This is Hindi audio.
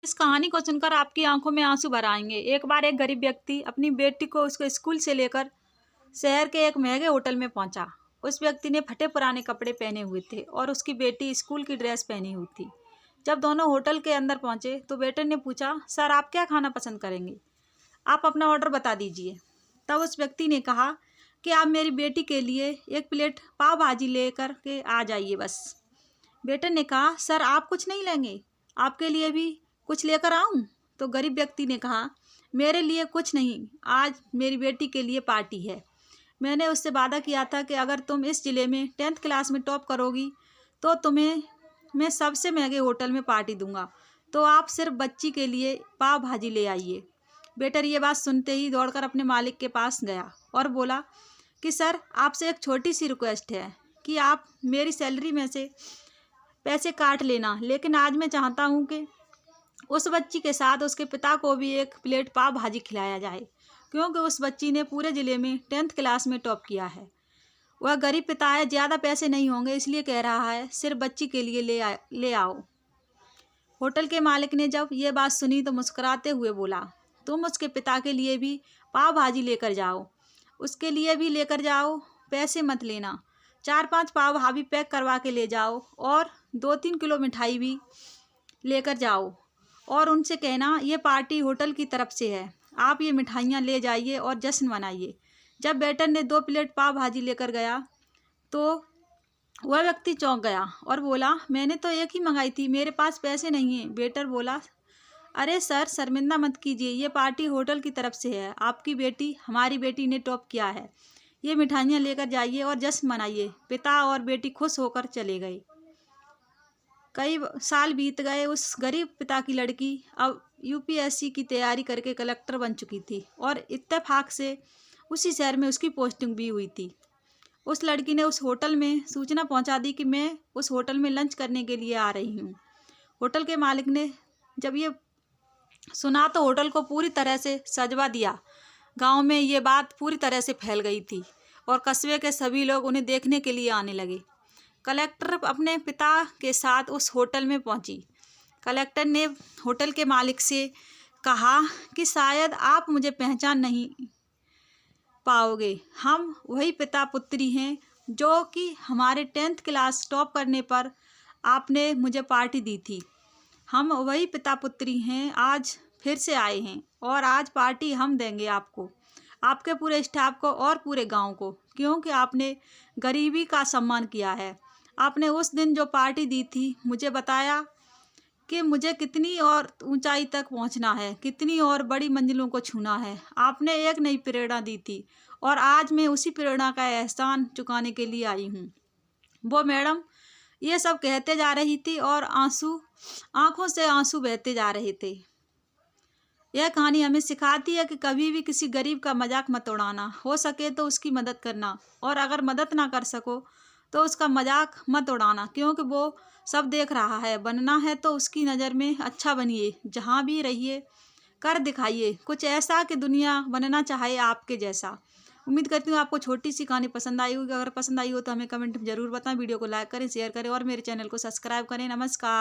इस कहानी को सुनकर आपकी आंखों में आंसू भर आएंगे। एक बार एक गरीब व्यक्ति अपनी बेटी को उसके स्कूल से लेकर शहर के एक महंगे होटल में पहुंचा। उस व्यक्ति ने फटे पुराने कपड़े पहने हुए थे और उसकी बेटी स्कूल की ड्रेस पहनी हुई थी। जब दोनों होटल के अंदर पहुंचे तो बेटे ने पूछा, सर आप क्या खाना पसंद करेंगे? आप अपना ऑर्डर बता दीजिए। तब उस व्यक्ति ने कहा कि आप मेरी बेटी के लिए एक प्लेट पाव भाजी लेकर के आ जाइए बस। बेटे ने कहा, सर आप कुछ नहीं लेंगे? आपके लिए भी कुछ लेकर आऊं? तो गरीब व्यक्ति ने कहा, मेरे लिए कुछ नहीं, आज मेरी बेटी के लिए पार्टी है। मैंने उससे वादा किया था कि अगर तुम इस ज़िले में 10th क्लास में टॉप करोगी तो तुम्हें मैं सबसे महंगे होटल में पार्टी दूंगा, तो आप सिर्फ बच्ची के लिए पाव भाजी ले आइए। बेटा ये बात सुनते ही दौड़कर अपने मालिक के पास गया और बोला कि सर आपसे एक छोटी सी रिक्वेस्ट है कि आप मेरी सैलरी में से पैसे काट लेना, लेकिन आज मैं चाहता हूँ कि उस बच्ची के साथ उसके पिता को भी एक प्लेट पाव भाजी खिलाया जाए, क्योंकि उस बच्ची ने पूरे ज़िले में 10th क्लास में टॉप किया है। वह गरीब पिता है, ज़्यादा पैसे नहीं होंगे, इसलिए कह रहा है सिर्फ बच्ची के लिए ले आओ। होटल के मालिक ने जब ये बात सुनी तो मुस्कुराते हुए बोला, तुम उसके पिता के लिए भी पाव भाजी लेकर जाओ, उसके लिए भी लेकर जाओ, पैसे मत लेना। 4-5 पाव भाजी पैक करवा के ले जाओ और 2-3 किलो मिठाई भी लेकर जाओ और उनसे कहना ये पार्टी होटल की तरफ से है, आप ये मिठाइयाँ ले जाइए और जश्न मनाइए। जब वेटर ने 2 प्लेट पाव भाजी लेकर गया तो वह व्यक्ति चौंक गया और बोला, मैंने तो एक ही मंगाई थी, मेरे पास पैसे नहीं हैं। वेटर बोला, अरे सर शर्मिंदा मत कीजिए, ये पार्टी होटल की तरफ से है, आपकी बेटी हमारी बेटी ने टॉप किया है, ये मिठाइयाँ लेकर जाइए और जश्न मनाइए। पिता और बेटी खुश होकर चले गए। कई साल बीत गए। उस गरीब पिता की लड़की अब यूपीएससी की तैयारी करके कलेक्टर बन चुकी थी और इत्तेफाक से उसी शहर में उसकी पोस्टिंग भी हुई थी। उस लड़की ने उस होटल में सूचना पहुंचा दी कि मैं उस होटल में लंच करने के लिए आ रही हूं। होटल के मालिक ने जब ये सुना तो होटल को पूरी तरह से सजवा दिया। गांव में ये बात पूरी तरह से फैल गई थी और कस्बे के सभी लोग उन्हें देखने के लिए आने लगे। कलेक्टर अपने पिता के साथ उस होटल में पहुंची। कलेक्टर ने होटल के मालिक से कहा कि शायद आप मुझे पहचान नहीं पाओगे, हम वही पिता पुत्री हैं जो कि हमारे 10th क्लास टॉप करने पर आपने मुझे पार्टी दी थी। हम वही पिता पुत्री हैं, आज फिर से आए हैं और आज पार्टी हम देंगे आपको, आपके पूरे स्टाफ को और पूरे गांव को, क्योंकि आपने गरीबी का सम्मान किया है। आपने उस दिन जो पार्टी दी थी मुझे बताया कि मुझे कितनी और ऊंचाई तक पहुंचना है, कितनी और बड़ी मंजिलों को छूना है। आपने एक नई प्रेरणा दी थी और आज मैं उसी प्रेरणा का एहसान चुकाने के लिए आई हूँ। वो मैडम ये सब कहते जा रही थी और आंखों से आंसू बहते जा रहे थे। यह कहानी हमें सिखाती है कि कभी भी किसी गरीब का मजाक मत उड़ाना, हो सके तो उसकी मदद करना, और अगर मदद ना कर सको तो उसका मजाक मत उड़ाना, क्योंकि वो सब देख रहा है। बनना है तो उसकी नज़र में अच्छा बनिए, जहाँ भी रहिए कर दिखाइए कुछ ऐसा कि दुनिया बनना चाहे आपके जैसा। उम्मीद करती हूँ आपको छोटी सी कहानी पसंद आई होगी। अगर पसंद आई हो तो हमें कमेंट में ज़रूर बताएं। वीडियो को लाइक करें, शेयर करें और मेरे चैनल को सब्सक्राइब करें। नमस्कार।